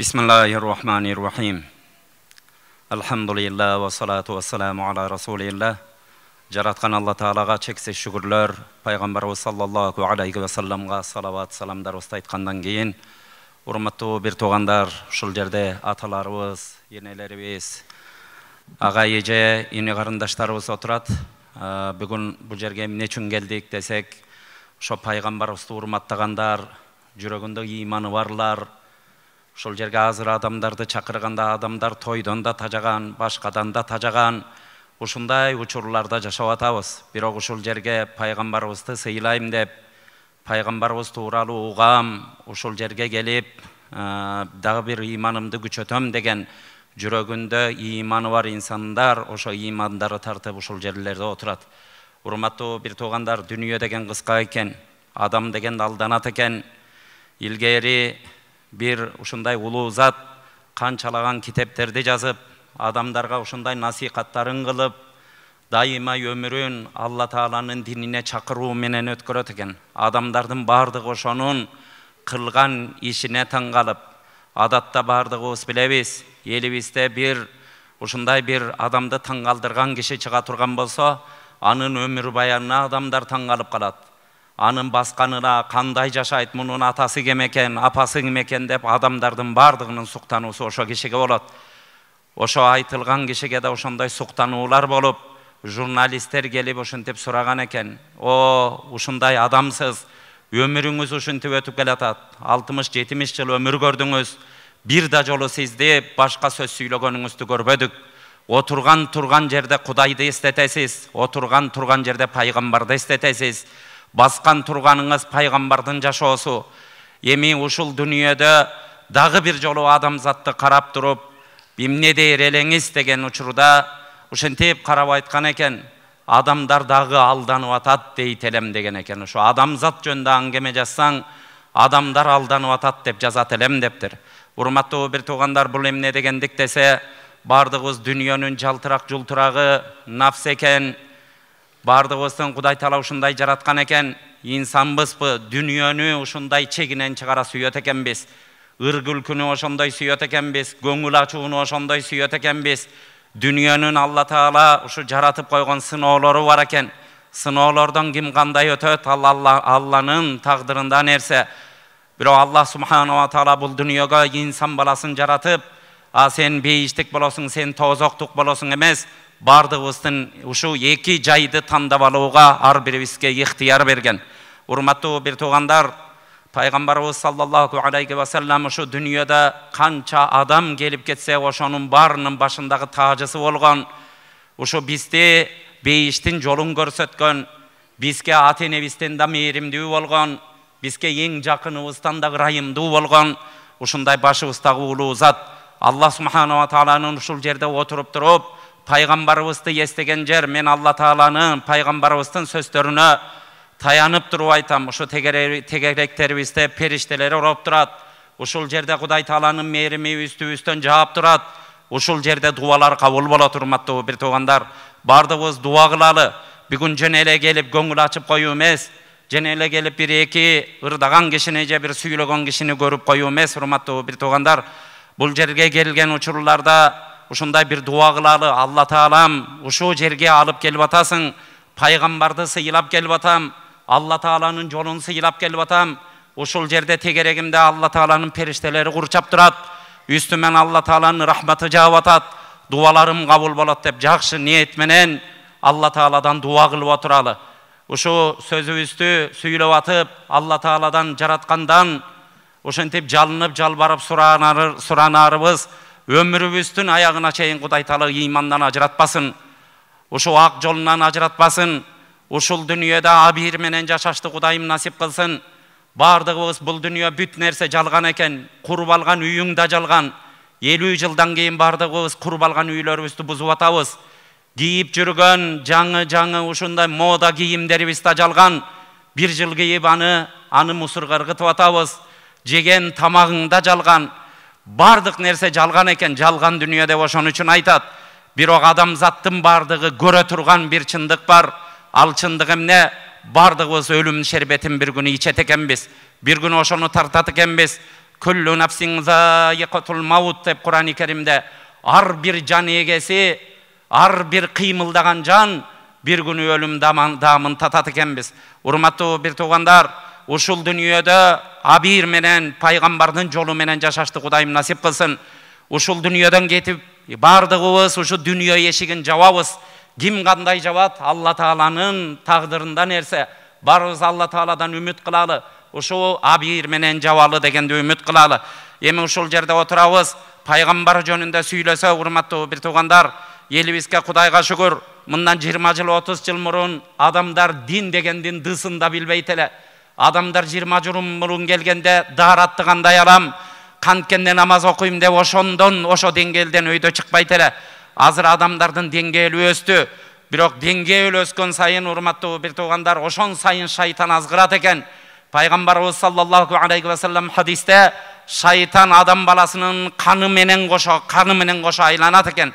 Bismillahirrahmanirrahim. Elhamdülillah ve salatu ve selamu ala Resulillah. Jaratkan Allah Ta'alaga çeksiz şükürler, Peygamberimiz sallallahu aleyhi ve sellem'ga salavat salamlar ustaytkandan keyin, urmatlı bir toğandar, şul jerde atalarыбыз, yenelerimiz, ağa eje, ini qarındaşlarыбыз oturat. Bugün bu jerge emne üçün geldik desek, şo Peygamberimizni urmattagandar, жүрөгүндө иманы барлар, шол жерге азыр адамдарды чакырганда адамдар тойдон да тажаган, башкадан да тажаган, ушундай учурларда жашап атабыз. Бирок ушул жерге пайгамбарыбызды сыйлайм деп, пайгамбарыбыз тууралуу угам, ушул жерге келип, дагы бир иманымды күчөтөм деген жүрөгүндө иманы бар инсандар, ошо имандары тартып ушул жерлерде отурат. Урматтуу бир туугандар, дүнүйө деген кыска экен, адам деген алданат экен. Ilgeri bir ушундай улуу зат канчалаган китептерди жазып, адамдарга ушундай насихаттарын кылып, дайыма өмүрүн Алла Тааланын динине чакыруу менен өткөрөт экен. Адамдардын бардыгы ошонун кылган ишине таң калып, адатта бардыгыбыз билебиз, элибизде бир ушундай бир адамды таң калтырган киши чыга турган болсо, анын өмүр баянына адамдар таң калып калат. Анын басканына кандай жашайт, мунун атасы ким экен, апасы ким экен деп адамдардын бардыгынын суктануусу ошо кишиге болот. Ошо айтылган кишиге да ошондой суктануулар болуп, журналисттер келип ошентип сураган экен. Ушундай адамсыз өмүрүңүз ушинтип өтүп келатат. 60-70 жыл өмүр көрдүңүз. Бир да жолу сизди башка сөз сүйлөгөнүңүздү көрбөдүк. Отурган турган жерде Кудайды эстетесиз, отурган турган жерде пайгамбарды эстетесиз. Баскан турганыңыз пайгамбардын жашоосу. Эми ушул дүнүйөдө дагы бир жолу адамзатты карап туруп, эмне дейер элеңиз деген учурда ушинтип карап айткан экен. Адамдар дагы алданып атат дейт элем деген экен. Ошо адамзат жөнүндө аңгеме жазсаң, адамдар алданып атат деп жазат элем дептир. Урматтуу бир туугандар, бул эмне дегендик десе, бардыгыбыз дүнүйөнүн жалтырак жултурагы нафс экен. Бардыгыбыздын Кудай Таала ушундай жараткан экен, инсанбызбы, дүнүйөнү ушундай чегинен чыгара сүйөт экенбиз. Ыр-күлкүнү ошондой сүйөт экенбиз, көңүл ачууну ошондой сүйөт экенбиз. Дүнүйөнүн Алла Таала ушу жаратып койгон сыноолору бар экен. Сыноолордон ким кандай өтөт, Алланын тагдырында нерсе. Бирок Алла Субханала Таала бул дүнүйөгө инсан баласын жаратып, сен бейиштик болосуң, сен тозоктук болосуң эмес, бардыгыбыздын ушу эки жайды тандап алууга ар бирибизге ыктыяр берген. Урматтуу бир туугандар, Пайгамбарыбыз саллаллаху алейхи ва саллям ушу дүнүйөдө канча адам келип кетсе, ошонун баарынын башындагы таажысы болгон. Ушу бизди бейиштин жолун көрсөткөн, бизге ата-энебизден да мээримдүү болгон, бизге эң жакыныбыздан да ырайымдуу болгон, ушундай башыбыздагы улуу зат Алла Субханала Тааланын ушул жерде отуруп туруп, Пайгамбарыбызды эстеген жер, мен Алла Тааланын пайгамбарыбыздын сөздөрүнө таянып туруп айтам. Ушу тегеректерибизде периштелер ороп турат. Ушул жерде Кудай Тааланын мээрими үстүбүздөн жаап турат. Ушул жерде дуалар кабыл болот. Урматтуу бир туугандар, бардыгыбыз дуа кылалы. Бүгүн жана эле келип көңүл ачып коюу эмес, жана эле келип бир эки ырдаган кишини же бир сүйлөгөн кишини көрүп коюу эмес. Урматтуу бир туугандар, бул жерге келген учурларда ушундай бир дуа кылалы. Алла Таалам, ушу жерге алып келип атасың, пайгамбарды сыйлап келип атам, Алла Тааланын жолун сыйлап келип атам. Ушул жерде тегерегимде Алла Тааланын периштелери курчап турат. Үстүмөн Алла Тааланын рахматы жаап атат. Дуаларым кабыл болот деп жакшы ниет менен Алла Тааладан дуа кылып отуралы. Ушу сөзүбүздү сүйлөп атып, Алла Тааладан жараткандан ошентип жалынып жалбарып суранарыбыз өмүрүбүздүн аягына чейин Кудай Таала ыймандан ажыратпасын. Ушу ак жолунан ажыратпасын. Ушул дүнүйөдө абийир менен жашашты Кудайым насип кылсын. Бардыгыбыз бул дүнүйө бүт нерсе жалган экен. Куруп алган үйүң да жалган. 50 жылдан кийин бардыгыбыз куруп алган үйлөрүбүздү бузуп атабыз. Кийип жүргөн жаңы ушундай мода кийимдерибиз да жалган. Бир жыл кийип аны мусорго ыргытып атабыз. Жеген тамагың да жалган. Бардык нерсе жалган экен, жалган дүнүйө деп ошон үчүн айтат. Бирок адамзаттын бардыгы көрө турган бир чындык бар. Ал чындык эмне? Бардыгыбыз өлүм шербетин бир күнү ичет экенбиз. Бир күнү ошону тартат экенбиз. Kullu nafsin zaiqatul maut dep Kur'an-ı Kerim'de ar bir can egesi, ar bir kıymıldagan can bir günü ölüm damın tatat ekenbiz. Urmatlı bir tuğandar, uşul dünyada abir menen paygambardın jolu menen jaşaşты Kudayım nasip kılsın. Uşul dünyadan ketip bardığыбыз uşu dünya eşigin jababız. Kim kanday jabat? Allah Taala'nın taqdırından nerse barыбыз Allah Taala'dan ümit kılalı. Uşu abir menen jabalı degende ümit kılalı. Emin uşul jerde oturabız. Paygambar jönünde süйлese urmatlı bir tuğandar, elibizge Kudayga şükür. Bundan 20 yıl 30 yıl murun adamlar din degendin dısında bilbeytele. Adamlar 20 yıl murun gelgende dağırattıgандай alam. Kantkende namaz okuyum de oşondon, oşo dengelden öyde çıkbaytele. Azır adamlardın dengeli östü. Birok dengeli öskön sayın urmatlı bir tuğandar, oşon sayın şeytan azgırat eken. Paygambarımız sallallahu aleyhi ve sellem hadiste şeytan adam balasının kanı menen koşo aylanat eken.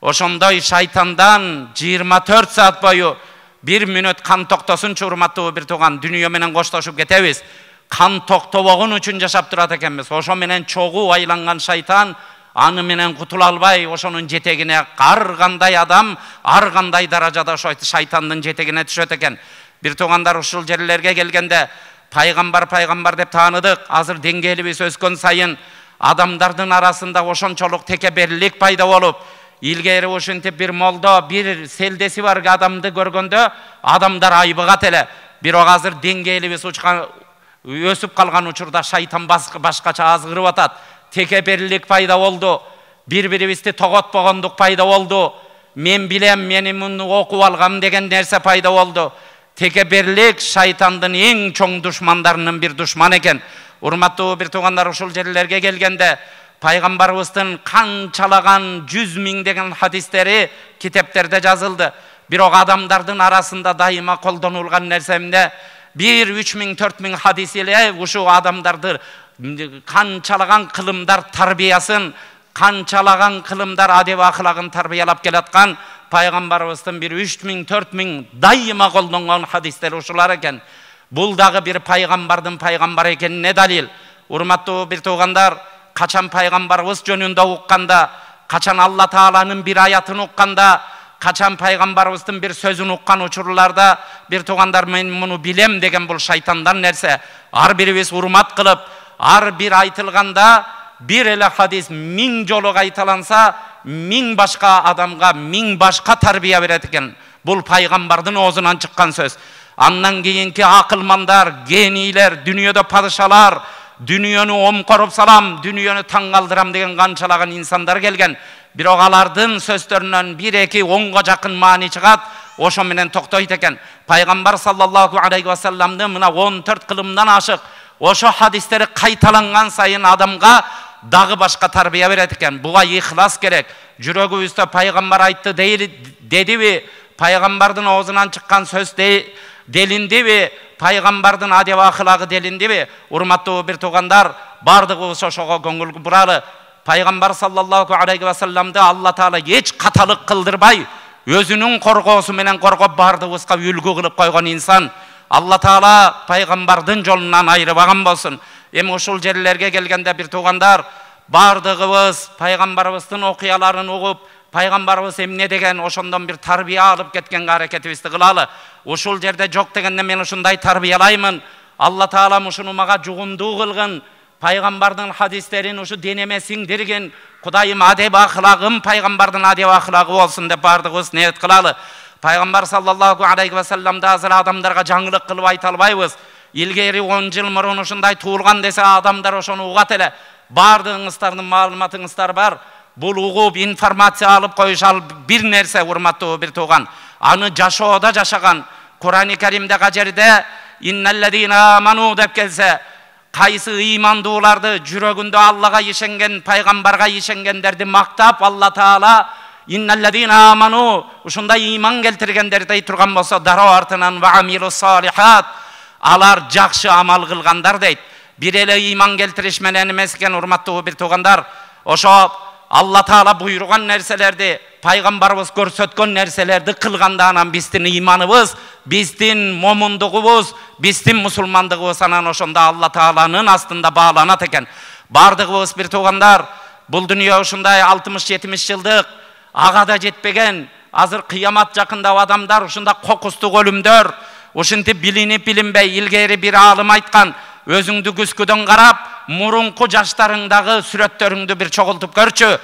Oşondoy şeytandan 24 saat boyu 1 minut kan toktosun urmatlı bir tuğan dünya menen koştoşup ketebiz. Kan toktoboğun üçün jaşap durat ekenmiz. Oşo menen çoğu aylangan şeytan anı menen kutula albay oşonun jetegine arganday adam arganday darajada şeytandın jetegine düşöt eken. Bir tuğandar uşul jerlerge gelgende paygambar dep tanıdık. Azır dengeli biz öskön sayın adamdardın arasında oşonçoluk tekeberlik payda olup ilgeri oşuntip bir molda bir seldesi var adamdı görgöndö adamlar ayıbıgat ele. Bir o hazır dengeli biz uçkan ösüp kalgan uçurda şeytan başkaça azgırıp atat. Tekeberlik payda oldu. Bir-biribizdi togot bogonduk payda oldu. Men bilem menin okup algam degen nerse payda oldu. Tekeberlik şeytandın en çoğ düşmanlarının bir düşman eken. Urmatlı bir tuğanlar uşul jerlerge gelgende Paygambarımыздın kançalagan 100 min degen hadisleri kitaplarda yazıldı. Bir o adamdardın arasında daima koldanılgan nersemde 3 min 4 min hadisiyle uşu adamdardır kançalagan kılımdar tarbiyasın, kançalagan kılımdar adep ahlakın tarbiyalap gelatkan Paygambarımыздın bir 3 min 4 min daima koldanılan hadisleri uşular eken. Bul dağı bir paygambardın paygambar eken ne dalil? Urmatlı bir tuğandar, kaçan paygambarımız jönünde uqqanda, kaçan Allah Taala'nın bir ayatını uqqanda, kaçan paygambarımızın bir sözünü uqqan uçurlarda bir tuğandar men bunu bilem degen bul şeytandan nerse ar birimiz urmat kılıp ar bir aytılganda bir ele hadis 1000 jolu aytalansa 1000 başka adamga 1000 başka tarbiya beret eken. Bul paygambardın ağzından çıkkan söz. Andan keyinki akılmandar, geniler, dünyada padişalar, dünyanı omkorup salam, dünyanı tangaldıram degen kançalagan insanlar gelgen. Bir oğalardın sözlerinden bir eki 10'ga jakın mani çıgat, oşo menen toktoyt eken. Paygambar sallallahu aleyhi ve sellem'de mına 14 kılımdan aşık. Oşo hadisleri kaytalangan sayın adamga dağı başka tarbiya beret eken. Buğa ihlas gerek. Jürögübüzde paygambar aytты dedi mi? Paygambardın ağzından çıkan söz delindi mi? Paygambardın adep ahlakı delindi mi? Urmatlı bir tuğandar bardığыбыз oşoga көңүл buralı. Paygambar sallallahu aleyhi ve sellem'de Allah Teala hiç katalık kıldırmay, özünün korkusu menen korkup bardığыбызga ülgü kılıp koygan insan. Allah Teala paygambardın jolundan ayırbagan bolsun. Em uşul jerlerge gelgende bir tuğandar bardığыбыз paygambarыбыздын okuyalaарын ugup, paygambarыбыз emne degen oşondan bir tarbiya alıp ketken hareketibizdi kılalı. Uşul jerde jok degende men uşunday tarbiyalaymın. Allah Teala uşunu maga jugunduu kılgın. Paygambardın hadislerin uşu denemesin dirgin. Kudayım adep ahlakım paygambardın adep ahlakı olsun dep bardığыбыз niyet kılalı. Paygambar sallallahu aleyhi ve sellem'de hazır adamlarga жаңылык kılıp aytalbayбыз. İlgeri 10 yıl murun uşunday tuğulgan dese adamlar oşonu ugat ele. Bardığыңыздардын malumatыңızдар бар. Bul ugup informasiya alıp koyuşal bir nerse urmatlı bir tuğan. Anı jaşooda jaşagan. Kur'an-ı Kerim'de gaceride innellezine amanu dep gelse kaysı imandıulardı jürögünde Allah'a yişengen, paygambarga yişengenderdi maktap Allah Teala innellezine amanu uşunday iman keltirgenderdi ayturgan bolsa daro artынан ve amilus salihat alar jakşı amal kılgandar deyt. Bir ele iman keltirişmenen emesken urmatlı bir tuğandar. Oşo Allah Teala buyurgan nerselerdi, paygambarımız görsetken nerselerdi kılgandanan bizdin imanımız, bizdin momunduğumuz, bizdin musulmandığımız anan oşonda Allah Teala'nın aslında bağlanat eken. Bardığыбыз bir tuğanlar, бұл dünya ушундай 60-70 жылдык ага да жетпеген, азыр кыямат жакындап адамдар ушунда кокустук өлүмдөр, ушинтип билинип билинбей, илгери бир алым айткан, өзүңдү күскүдөн карап, мурунку жаштарыңдагы сүрөттөрүңдү бир чогултуп көрчү.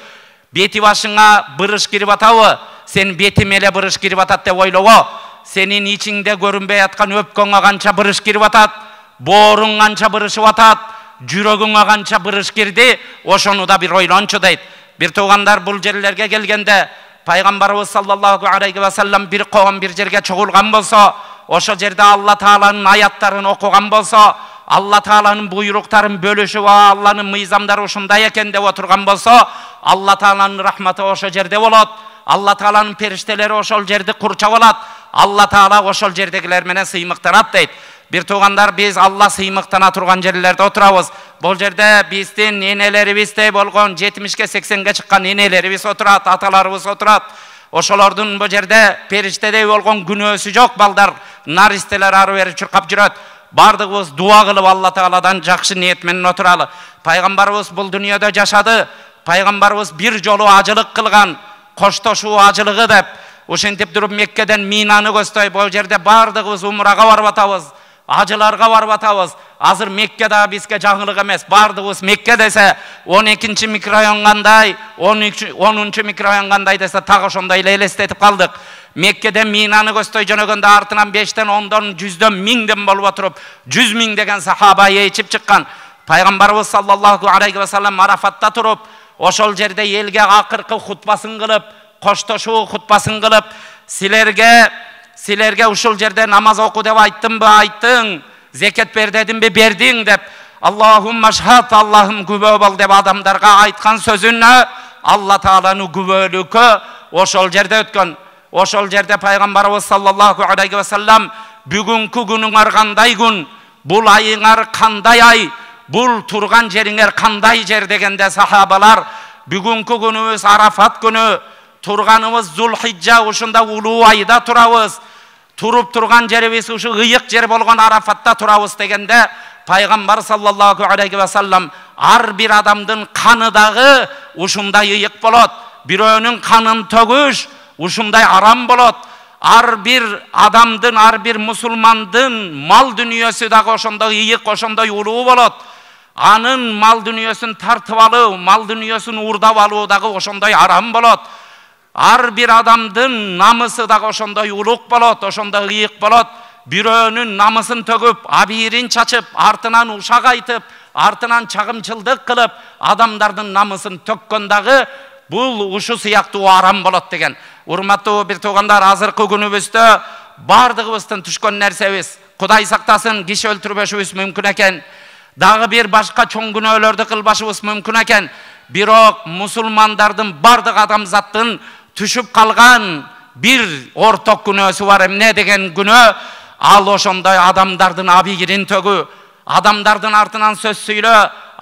Бети башыңа бырыш кирип атабы? Сен бетиме эле бырыш кирип атат деп ойлобо. Сенин ичиңде көрүнбөй аткан өпкөңө канча бырыш кирип атат, бооруң канча бырышып атат, жүрөгүңө канча бырыш кирди, ошону да бир ойлончу дейт. Бир туугандар, бул жерлерге келгенде пайгамбарыбыз саллаллаху алейхи ва саллам бир коом бир жерге чогулган болсо, ошо жерде Алла Тааланын аяттарын окуган болсо, Алла Тааланын буйруктарын бөлүшүп, Алланын мыйзамдары ушундай экен деп отурган болсо, Алла Тааланын рахматы ошо жерде болот. Алла Тааланын периштелери ошол жерди курчап алат. Алла Таала ошол жердегилер менен сыймыктанат дейт. Бир туугандар, биз Алла сыймыктана турган жерлерде отурабыз. Бул жерде биздин энелерибиздей болгон 70-ке 80-ге чыккан энелерибиз отурат, аталарыбыз отурат. Ошолордун бул жерде периштедей болгон күнөөсү жок балдар, наристелер ары бери чуркап жүрөт. Бардыгыбыз дуа кылып Алла Тааладан жакшы ниет менен отуралы. Пайгамбарыбыз бул дүйнөдө жашады. Пайгамбарыбыз бир жолу ажылык кылган, коштошуу ажылыгы деп. Ошентип туруп Меккеден Минаны көздөй, бул жерде бардыгыбыз умрага барып атабыз, ажыларга барып атабыз. Азыр Мекке да бизге жаңылык эмес. Бардыгыбыз Мекке десе 12-нчи микрорайон кандай, 10-нчу микрорайон кандай десе так ошондой эле элестетип калдык. Меккеде Минаны көздөй жөнөгөндө артынан 5-тен 10-дон 100-дөн 1000ден болуп отуруп 100 000 деген сахаба ээрчип чыккан. Пайгамбарыбыз саллаллаху алейхи ва саллам Арафатта туруп, ошол жерде элге акыркы хутбасын кылып, коштошуу хутбасын кылып, силерге ушул жерде намаз оку деп айттымбы? Айттың. Зекет бер дедимби? Бердиң деп. Аллахумма шхад, Аллахым күбө бол деп адамдарга айткан сөзүнө Алла Тааланын күбөлүккө ошол жерде өткөн. Ошол жерде пайгамбарыбыз саллаллаху алейхи ва саллам бүгүнкү күнүңөр кандай күн, бул айыңар кандай ай, бул турган жериңер кандай жер дегенде сахабалар бүгүнкү күнүбүз Арафат күнү, турганыбыз Зулхижжа, ушунда улуу айда турабыз. Туруп турган жерибиз ушу ыйык жер болгон Арафатта турабыз дегенде пайгамбар саллаллаху алейхи ва саллам ар бир адамдын каны дагы ушундай ыйык болот. Бирөөнүн канын төгүш ушундай арам болот. Ар бир адамдын, ар бир мусулмандын мал дүнүйөсү дагы ошондой ыйык, ошондой улуу болот. Анын мал дүнүйөсүн тартып алуу, мал дүнүйөсүн урдап алуу дагы ошондой арам болот. Ар бир адамдын намысы дагы ошондой улук болот, ошондой ыйык болот. Бирөөнүн намысын төгүп, абийирин чачып, артынан ушак айтып, артынан чагымчылдык кылып, адамдардын намысын төккөн дагы бул ушу сыяктуу арам болот деген. Урматтуу бир туугандар, азыркы күнүбүздө бардыгыбыздын түшкөн нерсебиз, Кудай сактасын, киши өлтүрбөшүбүз мүмкүн экен. Дагы бир башка чоң күнөөлөрдү кылбашыбыз мүмкүн экен. Бирок мусулмандардын бардык адамзаттын түшүп калган бир орток күнөөсү бар. Эмне деген күнөө? Ал ошондой адамдардын абийирин төгүү, адамдардын артынан сөз сүйлөө,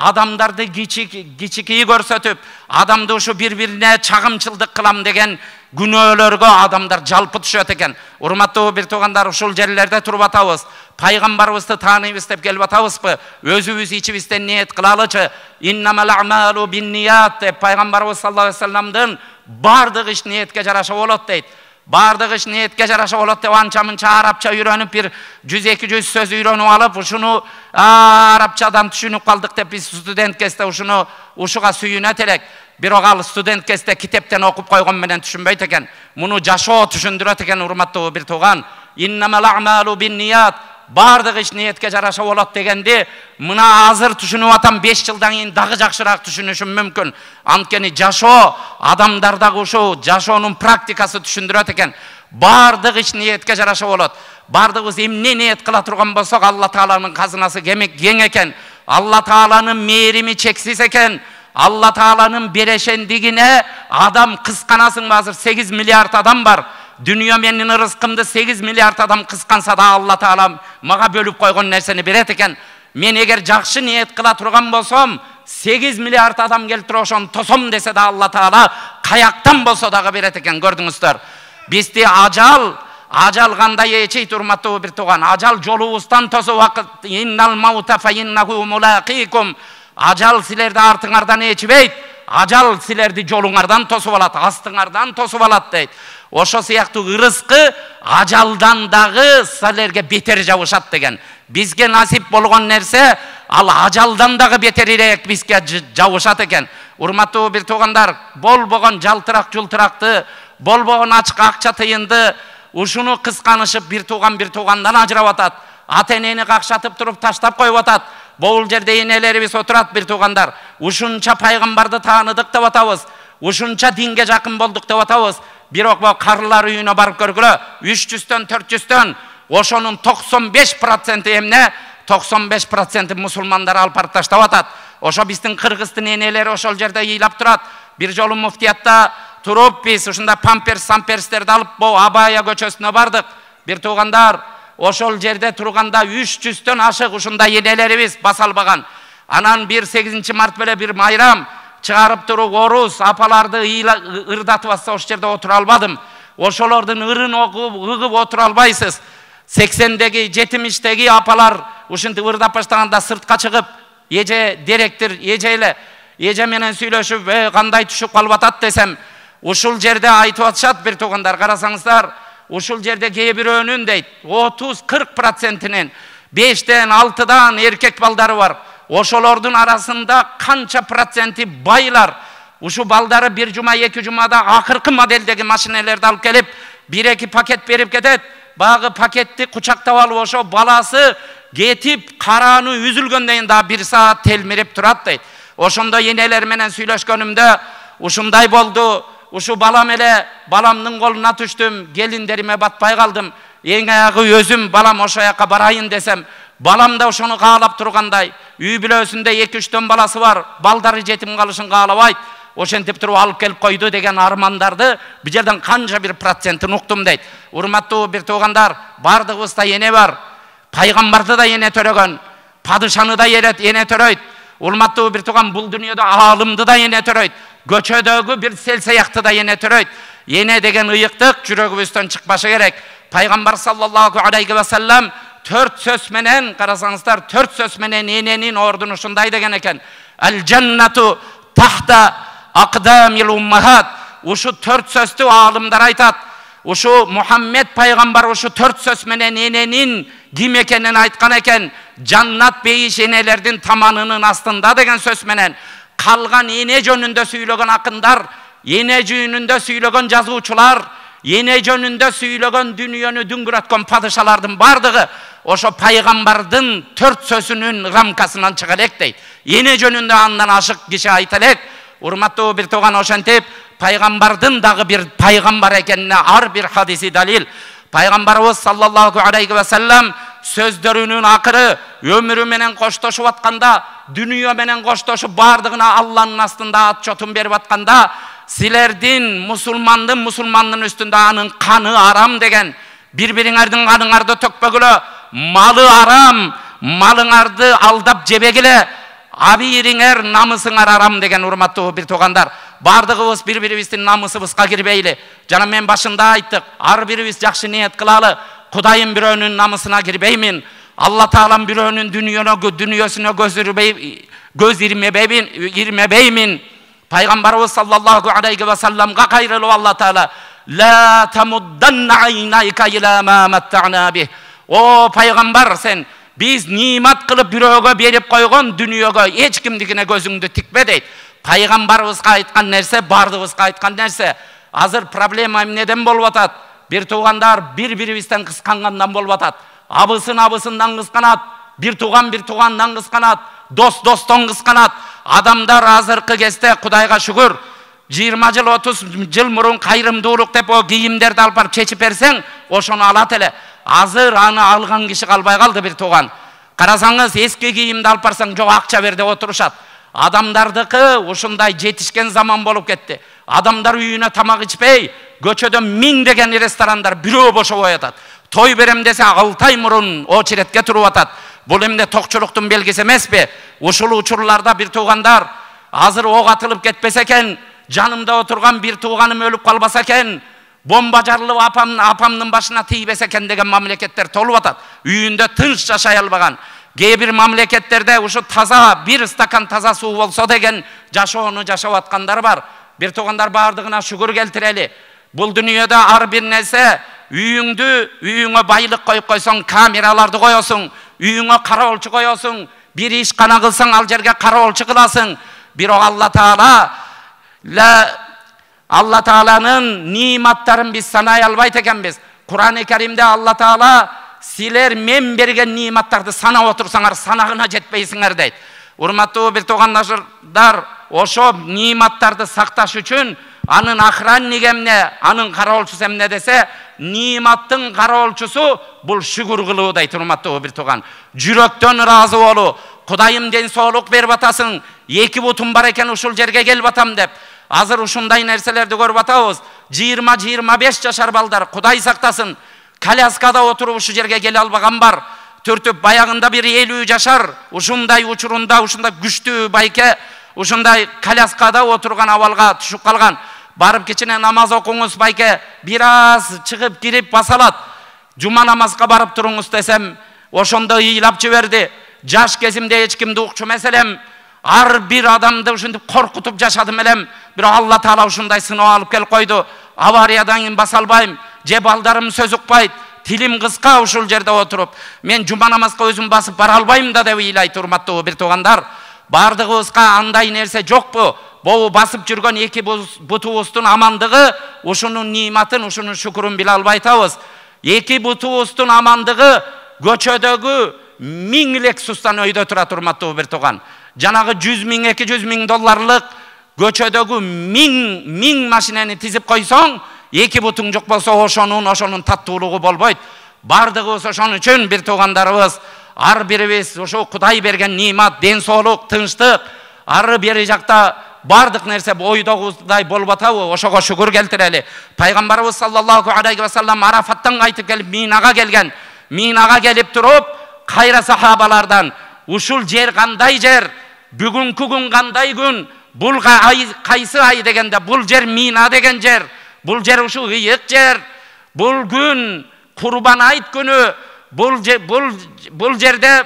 адамдарды кичикии көрсөтүп, адамды ушу бири-бирине чагымчылдык кылам деген күнөөлөргө адамдар жалпы түшөт экен. Урматтуу бир туугандар, ушул жерлерде туруп атабыз. Пайгамбарыбызды тааныйбыз деп келип атабызбы? Өзүбүз ичибизден ниет кылалычы. Иннамал аъмалу бинният деп пайгамбарыбыз саллаллаху алейхи вассаламдын бардык иш ниетке жараша болот дейт. Бардык иш ниетке жараша болот деп анча-мынча арабча үйрөнүп, бир 100-200 сөз үйрөнүп алып, ушуну арабчадан түшүнүп калдык деп биз студент кезде ушуну ушуга сүйүнөт элек. Бирок ал студент кезде китептен окуп койгон менен түшүнбөйт экен. Муну жашоо түшүндүрөт экен, урматтуу бир тууган. Иннамал аъмалу бинният. Бардык иш ниетке жараша болот дегенди мына азыр түшүнүп атам, 5 жылдан кийин дагы жакшыраак түшүнүшүм мүмкүн. Анткени жашоо адамдардагы ушул жашоонун практикасы түшүндүрөт экен. Бардык иш ниетке жараша болот. Бардыгыбыз эмне ниет кыла турган болсок, Алла Тааланын казынасы кең экен. Алла Тааланын мээрими чексиз экен. Алла Тааланын берешендигине адам кысканасың. Азыр 8 миллиард адам бар. Dünya менин ырыскымды 8 миллиард адам кысканса да Алла Таала мага бөлүп койгон нерсени берет экен. Мен эгер жакшы ниет кыла турган болсом, 8 миллиард адам келтирип ошону тосом десе да Алла Таала каяктан болсо дагы берет экен. Көрдүңүздөр. Бизди ажал кандай эчейт, урматтуу бир тууган. Ажал жолубуздан тосуп вакыт. Иннал маута фа иннаху мулaqīkum. Ajal silерди артыңардан ечибейт, ажал силерди жолуңардан тосуп алат, астыңардан тосуп алат дейт. Ошо сыяктуу ырыскы ажалдан дагы силерге бетер жабышат деген. Бизге насип болгон нерсе ал ажалдан дагы бетерирээк бизге жабышат экен. Урматтуу бир туугандар, болбогон жалтырак жултыракты, болбогон ачык акча тыйынды ушуну кысканышып бир туугандан ажырап атат. Ата-энени какшатып туруп таштап коюп атат. Бул жерде энелерибиз отурат бир туугандар. Ушунча пайгамбарды тааныдык деп атабыз. Ушунча динге жакын болдук деп атабыз. Бирок бу карылар үйүнө барып көргүлө. 300төн 400төн ошонун 95% эмне? 95% мусулмандар алып барып таштап атат. Ошо биздин кыргыздын энелери ошол жерде ыйлап турат. Бир жолу муфтиятта туруп биз ушунда памперстерди алып бу Абая көчөсүнө бардык. Бир туугандар, ошол жерде турганда 300төн ашык ушундай энелерибиз баса албаган. Анан 8 март беле бир майрам чыгарып туруп орус апаларды ырдатып атса ошол жерде отура албадым. Ошолордун ырын ыгып отура албайсыз. 80-деги 70-деги апалар ушинтип ырдап баштаганда сыртка чыгып, эже директор эже менен сүйлөшүп, кандай түшүп калып атат десем, ушул жерде айтып атышат бир туугандар, карасаңыздар, ушул жерде кээ бирөөнүн дейт 30-40%-нин 5-тен 6-дан эркек балдары бар. Ошолордун арасында канча проценти байлар. Ушу балдары бир жума 2 жумада акыркы моделдеги машиналерди алып келип, 1-2 пакет берип кетет. Багы пакетти кучактап алып ошо баласы кетип, караны үзүлгөндөн да 1 саат телмирип турат дейт. Ошондо энелер менен сүйлөшкөнүмдө ушундай болду. Ушу балам эле, баламдын колуна түштүм, келиндериме батпай калдым. Эң аягы өзүм балам ошо жака барайын десем, балам да ошону каалап тургандай. Үй бүлөсүндө 2-3төн баласы бар, балдары жетим калышын каалабайт. Ошентип туруп алып келип койду деген армандарды бу жерден канча бир процентин уктум дейт. Урматтуу бир туугандар, бардыгыбызда эне бар. Пайгамбарды да эне төрөгөн, падышаны да эне төрөйт. Урматтуу бир тууган, бул дүйнөдө аалымды да эне төрөйт. Көчөдөгү бир сел саякты да эне төрөйт. Эне деген ыйыктык жүрөгүбүздөн чыкпашы керек. Пайгамбар саллаллаху алейхи ва саллам 4 сөз менен, карасаңыздар, 4 сөз менен эненин ордуну ушундай деген экен. Ал жаннату тахта aqdamil ummahat. Ушу 4 сөздү аалымдар айтат. Ушу Мухаммед пайгамбар ушу 4 сөз менен эненин ким экенин айткан экен. Жаннат бейиш энелердин таманынын астында деген сөз менен. Калган эне жөнүндө сүйлөгөн акындар, эне жөнүндө сүйлөгөн жазуучулар, эне жөнүндө сүйлөгөн дүйнөнү дүңгүрөткөн падышалардын бардыгы ошо пайгамбардын 4 сөзүнүн рамкасынан чыга элек дейт. Эне жөнүндө андан ашык киши айта элек. Урматтуу бир тууган, ошентип пайгамбардын дагы бир пайгамбар экенине ар бир хадиси далил. Пайгамбарыбыз саллаллаху алейхи ва саллам сөздөрүнүн акыры өмүрү менен коштошуп атканда, дүнүйө менен коштошуп бардыгына Алланын астында ат чотун берип атканда, силердин мусулмандын үстүндө анын каны арам деген, бири-бириңердин каныңарды төкпөгүлө, малы арам, малыңарды алдап жебегиле, абийириңер намысыңар арам деген. Урматтуу бир туугандар, бардыгыбыз бири-бирибиздин намысыбызга кирбейли. Жана мен башында айттык, ар бирибиз жакшы ниет кылалы. Кудайым бирөөнүн намысына кирбеймин. Алла Таалам бирөөнүн дүнүйөсүнө көз ирмебеймин. Пайгамбарыбыз саллаллаху алейхи ва салламга кайрылып Алла Таала: "Ла тамудданна айнайка ила ма маттана бих." О пайгамбар, сен биз нимат кылып бирөөгө берип койгон дүнүйөгө эч кимдикине көзүңдү тикпе дейт. Пайгамбарыбызга айткан нерсе, бардыгыбызга айткан нерсе. Азыр проблема эмнеден болуп атат? Бир туугандар бири-бирибизден кыскангандан болуп атат. Абысындан кысканат, бир туугандан кысканат, достон кысканат. Адамдар азыркы кезде Кудайга шүгүр 20 жыл 30 жыл мурун кайрымдуулук деп о кийимдерди алып барып чечип берсең, ошону алат эле. Азыр аны алган киши калбай калды бир тууган. Карасаңыз, эски кийимди алып барсаң, жок акча бер деп отурушат. Адамдардыкы ушундай жетишкен заман болуп кетти. Адамдар үйүнө тамак ичпей, көчөдө 1000 деген ресторандар бирөө бошобой атат. Той берем десе 6 ай мурун очередке туруп атат. Бул эмне токчулуктун белгиси эмеспи? Ушул учурларда бир туугандар, азыр ок атылып кетпесе экен, жанымда отурган бир тууганым өлүп калбаса экен, бомба жарылып апамдын башына тийбесе экен деген мамлекеттер толуп атат. Үйүндө тынч жашай албаган. Кээ бир мамлекеттерде ушу таза бир стакан таза суу болсо деген жашоону жашап аткандар бар. Бир туугандар бардыгына шүгүр келтирели. Бул дүйнөдө ар бир нерсе үйүңө байлык коюп койсоң, камераларды коесуң, үйүңө кароолчу коесуң, бир иш кана кылсаң ал жерге кароолчу кыласың. Бирок Алла Тааланын ниматтарын биз санай албайт экенбиз. Кур'ан-ы Каримде Алла Таала силер мен берген ниматтарды санап отурсаңар санагына жетпейсиңер дейт. Урматтуу бир туугандар, ошо ниматтарды сакташ үчүн анын охранниги эмне, анын кароолчусу эмне десе, ниматтын кароолчусу бул шүгүр кылуу дейт. Урматтуу бир тууган, жүрөктөн ыраазы болуу. Кудайым ден соолук берип атасың, 2 бутум бар экен ушул жерге келип атам деп. Азыр ушундай нерселерди көрүп атабыз. 20-25 жашар балдар, Кудай сактасын, коляскада отуруп ушу жерге келе албаган бар. Түртүп баягында бир 50 жашар, ушундай учурунда, ушундай күчтүү байке, ушундай коляскада отурган абалга түшүп калган. Барып кичине намаз окуңуз байке, бир аз чыгып кирип басалат. Жума намазга барып туруңуз десем, ошондо ыйлап жиберди. Жаш кезимде эч кимди укчу эсем, ар бир адамды ушинтип коркутуп жашадым элем. Бирок Алла Таала ушундай сыноо алып келип койду. Авариядан кийин баса албайм, же балдарым сөз укпайт, тилим кыска ушул жерде отуруп, мен жума намазга өзүм басып бара албайм да деп ыйлайт. Урматтуу бир туугандар, бардыгыбызга андай нерсе жокпу? Бул басып жүргөн 2 бутубуздун амандыгы, ушунун ниматын, ушунун шүкүрүн биле албай атабыз. 2 бутубуздун амандыгы көчөдөгү 1000 Lexus'tan өйдө турат. Урматтуу бир тууган, жанагы 100 000, 200 000 долларлык көчөдөгү 1000 машинени тизип койсоң, 2 бутуң жок болсо ошонун таттуулугу болбойт. Бардыгыбыз ошон үчүн бир туугандарыбыз, ар бирибиз ошо Кудай берген нимат, ден соолук, тынчтык, ары бери жакта бардык нерсе ойдогуздай болуп атабы, ошого шүгүр келтирели. Пайгамбарыбыз саллаллаху алейхи ва саллам Арафаттан кайтып келип Минага келген. Минага келип туруп, кайра сахабалардан ушул жер кандай жер, бүгүнкү күн кандай күн, бул кайсы ай дегенде, бул жер Мина деген жер, бул жер ушул ыйык жер, бул күн Курбан айт күнү, бул жерде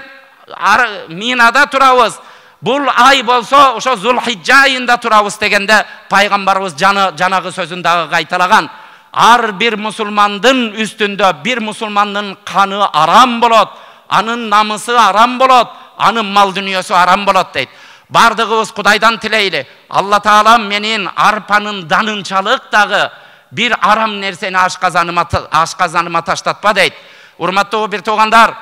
Минада турабыз, бул ай болсо ошо Зулхижжа айында турабыз дегенде, пайгамбарыбыз жанагы сөзүн дагы кайталаган. Ар бир мусулмандын үстүндө бир мусулмандын каны арам болот, анын намысы арам болот, анын мал дүнүйөсү арам болот дейт. Бардыгыбыз Кудайдан тилейли, Алла Таала менин арпанын данынчалык дагы бир арам нерсени ашказаныма таштатпа дейт. Урматтуу бир туугандар,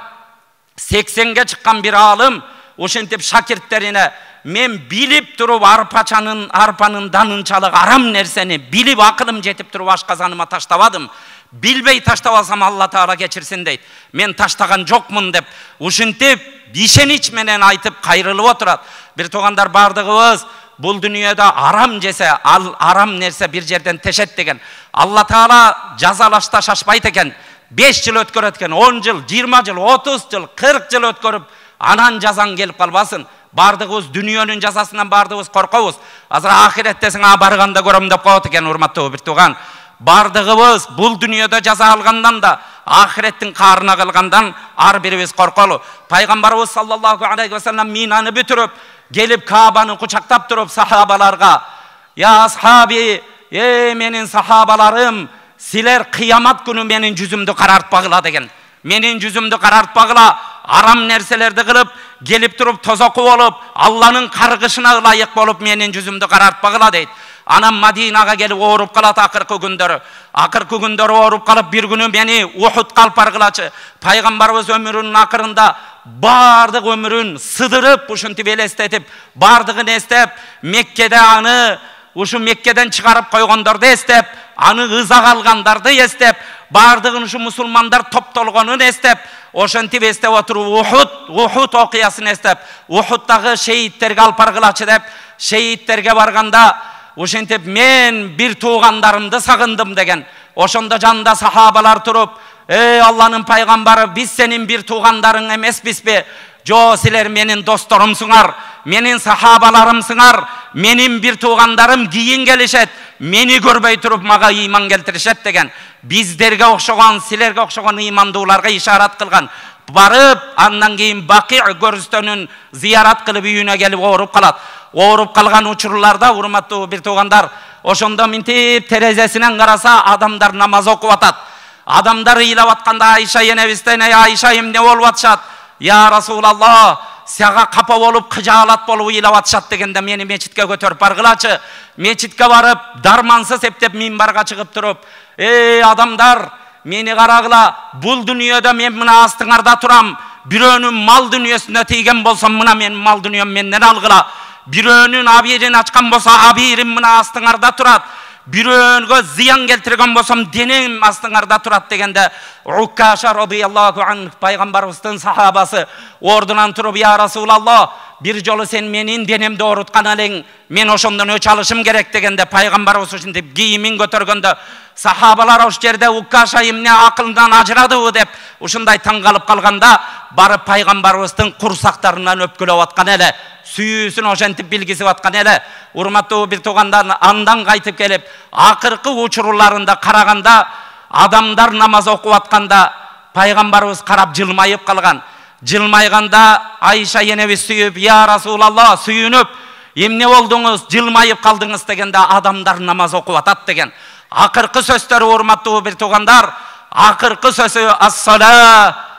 80ге чыккан бир алым ошентип шакирттерине, мен билип туруп арпанын данынчалык арам нерсени билип акылым жетип туруп ашказаныма таштабадым. Билбей таштабасам Алла Таала кечирсин дейт. Мен таштаган жокмун деп ушинтип ишенич менен айтып кайрылып отурат. Бир туугандар, бардыгыбыз бул дүйнөдө арам жесе, ал арам нерсе бир жерден тешет деген. Алла Таала жазалашта шашпайт экен. 5 жыл өткөрөт экен, 10 жыл, 20 жыл, 30 жыл, 40 жыл өткөрүп, анан жазаң келип калбасын. Бардыгыбыз дүйнөнүн жазасынан бардыгыбыз коркобуз. Азыр ахиреттесиң барганда көрөм деп коет экен. Урматтуу бир тууган, бардыгыбыз бул дүйнөдө жаза алгандан да ахиреттин каарына калгандан ар бирибиз корколу. Пайгамбарыбыз саллаллаху алейхи ва саллам Минаны бүтүрүп келип Каабаны кучактап туруп сахабаларга, я асхаби, менин сахабаларым, силер кыямат күнү менин жүзүмдү карартпагыла деген. Менин жүзүмдү карартпагыла, арам нерселерди кылып, келип туруп тозоку болуп, Алланын каргышына ылайык болуп менин жүзүмдү карартпагыла дейт. Анан Мадинага келип ооруп калат акыркы күндөрү ооруп калып, бир күнү мени Ухудка алып баргылачы. Пайгамбарыбыз өмүрүнүн акырында бардык өмүрүн сыдырып, ушинтип элестетип, бардыгын эстеп, Меккеде аны ушу Меккеден чыгарып койгондорду эстеп, аны ыза калгандарды эстеп, бардыгын ушу мусулмандар топтолгонун эстеп, ошентип эстеп отуруп Ухуд окуясын эстеп, Ухудтагы шейиттерге алып баргылачы деп, шейиттерге барганда ошентип мен бир туугандарымды сагындым деген. Ошондо жанында сахабалар туруп, Алланын пайгамбары, биз сенин бир туугандарың эмеспизби? Жо, силер менин досторумсуңар, менин сахабаларымсыңар, менин бир туугандарым кийин келишет, мени көрбөй туруп мага ыйман келтиришет деген. Биздерге окшогон, силерге окшогон ыймандууларга ишарат кылган. Барып, андан кийин Бакый көрүстөнүн зыярат кылып үйүнө келип ооруп калат. Ооруп калган учурларда, урматтуу бир туугандар, ошондо минтип терезесинен караса адамдар намаз окуп атат. Адамдар ыйлап атканда Айша энебизден: "Ey Айша, эмне болуп атышат? Я Расулаллах, сага капа болуп, кыжаалат болуп ыйлап атышат" дегенде мени мечитке көтөрүп баргылачы. Мечитке барып, дармансыз эптеп минбарга чыгып туруп: "Ey адамдар, мени карагыла, бул дүйнөдө мен мына астыңарда турам. Бирөөнүн мал дүйнөсүнө тийген болсом, мына мен мал дүйнөм менден алгыла. Бирөөнүн абийирин ачкан болсо, абийирим мына астыңарда турат. Бирөөгө зыян келтирген болсом, денем астыңарда турат" дегенде, Уккаша радыйаллаху анху пайгамбарыбыздын сахабасы ордунан туруп: "Я Расулаллах, бир жолу сен менин денемди ооруткан элең, мен ошондон өч алышым керек" дегенде, пайгамбарыбыз ушинтип кийимин көтөргөндө сахабалар ошол жерде Уккаша эмне акылынан ажырадыбы деп ушундай таң калып калганда, барып пайгамбарыбыздын курсактарынан өпкөлөп аткан эле, сүйүүсүн ошентип билгизип аткан эле. Урматтуу бир туугандар, андан кайтып келип, акыркы учурларында караганда, адамдар намаз окуп атканда пайгамбарыбыз карап жылмайып калган. Жылмайганда Айша энебиз сүйүп: "Я Расулаллах, сүйүнүп, эмне болдуңуз, жылмайып калдыңыз" дегенде, адамдар намаз окуп атат деген. Акыркы сөздөрү, урматтуу бир туугандар, акыркы сөзү: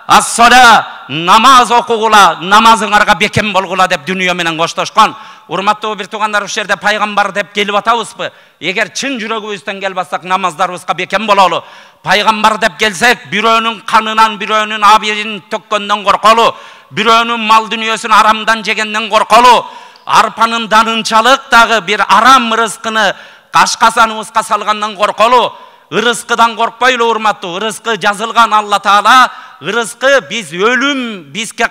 "Ас-сала, намаз окугула, намазыңарга бекем болгула" деп дүнүйө менен коштошкон. Урматтуу бир туугандар, ушул жерде пайгамбар деп келип атабызбы? Эгер чын жүрөгүбүздөн келип атсак, намаздарыбызга бекем бололу. Пайгамбар деп келсек, бирөөнүн канынан, бирөөнүн абийирин төккөндөн корколу, бирөөнүн мал дүнүйөсүн арамдан жегенден корколу, арпанын данынчалык дагы бир арам рызкыны кашкасаныбызга салгандан корколу. Ырыскыдан коркпойлу, урматтуу. Ырыскы жазылган Алла Таала. Ырыскы биз өлүм, бизге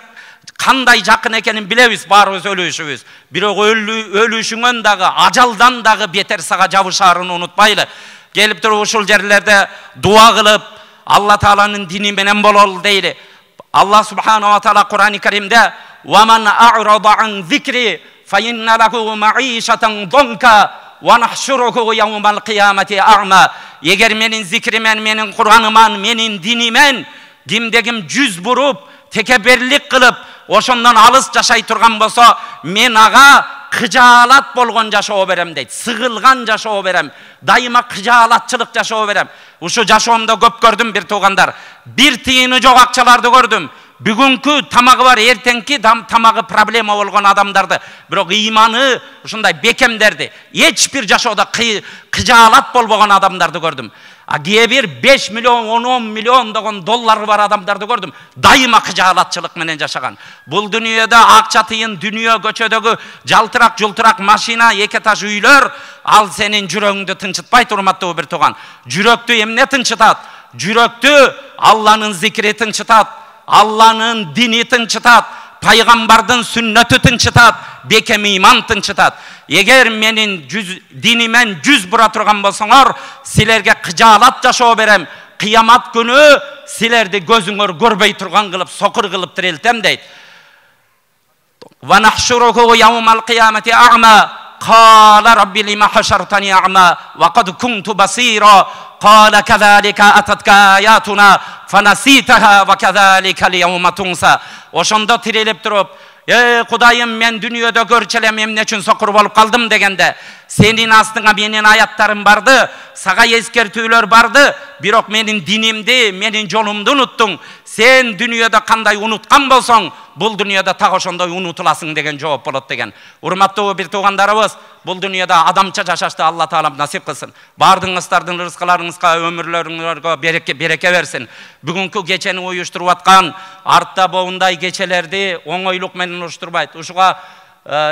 кандай жакын экенин билебиз, баарыбыз өлүшүбүз. Бирок өлүшүңөн дагы, ажалдан дагы бетер сага жабышаарын унутпайлы. Келип туруп ушул жерлерде дуа кылып, Алла Тааланын дини менен бололу дейли. Allah Subhanahu wa Taala Kur'an-ı Kerim'de وَمَنْ أَعْرَضَ عَنْ ذِكْرِ فَإِنَّ لَهُ مَعِيشَةً ضَنْكَ وَنَحْشُرُهُ يَوْمَ الْقِيَامَةِ أَعْمَى. Eğer menin zikrimen, menin Kur'an'ıman, menin dinimen kimdegim cüz burup, tekebberlik kılıp, oşondan alыс жашай турган болсо, мен ага кыжаалат болгон жашоо берем дейт. Сыгылган жашоо берем. Дайыма кыжаалатчылык жашоо берем. Ушу жашоомдо көп көрдүм бир туугандар. Бир тыйыны жок акчаларды көрдүм. Бүгүнкү тамагы бар, эртеңки тамагы проблема болгон адамдарды, бирок ыйманы ушундай бекемдерди. Эч бир жашоодо кыжаалат болбогон адамдарды көрдүм. А кээ бир 5 миллион, 10 миллион деген доллары бар адамдарды көрдүм. Дайыма кыжаалатчылык менен жашаган. Бул дүйнөдө акча тыйын, дүйнө көчөдөгү жалтырак жултурак машина, эки этаж үйлөр ал сенин жүрөгүңдү тынчытпайт, урматтуу бир тууган. Жүрөктү эмне тынчытат? Жүрөктү Алланын зикри тынчытат. Allah'ın dini tınçıtat, Peygamber'den sünneti tınçıtat, bekem iman tınçıtat. Eğer menin dinimen cüz bura turgan bolsaňar, silerge kıjalat jaşoo berem. Kıyamat günü silerdi gözüňөр görbey turgan kılıp, sokur kılıp tiriltem deyt. Ve nahşuruhu yawmal kıyameti a'ma. Qala rabbi lima haşartani a'ma ve kad kuntu basira. قال كذلك أتتك آياتنا فنسيتها وكذلك اليوم تنسى. Oşonda tirilip durup, Kudayım men dünyada görçelem emne üçün sokur bolup kaldım degende, senin astına menin ayatlarım bardı, saga eskertүүлөр bardı, birok menin dinimdi, menin jolumdu unuttun. Sen dünyada kanday unutkan bolsoň, bul dünyada tak oşondoy unutulasың degen жооп bolot degen. Urmattуу bir tuğandarыбыз, bul dünyada adamça jaşaşты Allah Taala nasip kılsın. Bardığыңыздардын rızkılarыңızga, ömürlörüňizge bereke versin. Bugünkü geçeni uyuşturup atkan, artta boğunday geçelerdi oňoйлuk menен uyuşturbayt. Uşuga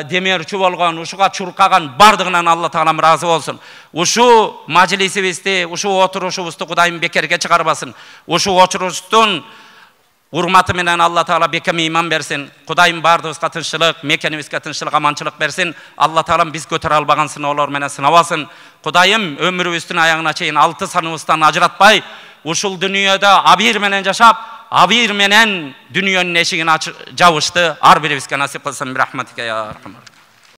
demerçi bolgon, uşuga çurkagan bardığынан Allah Taala razı olsun. Uşu majlisibizdi, uşu oturuşubuzdu Kudayım bekerge çıkarmasın. Uşu oturuştun urmatı menen Allah Taala bekem iman bersin. Kudayım bardığımızga tınççılık, mekenibizge tınççılık, amançılık bersin. Allah Taala biz götür albagan sınavlar menen sınavasın. Kudayım ömrübüzdün ayağına çeyin 6 sanыбызdan ajıratpay, uşul dünyada abir menen jaşap, abir menen dünyonun eşigini jabıştı. Ar biribizge nasip kılsın bir rahmetike ya rahman.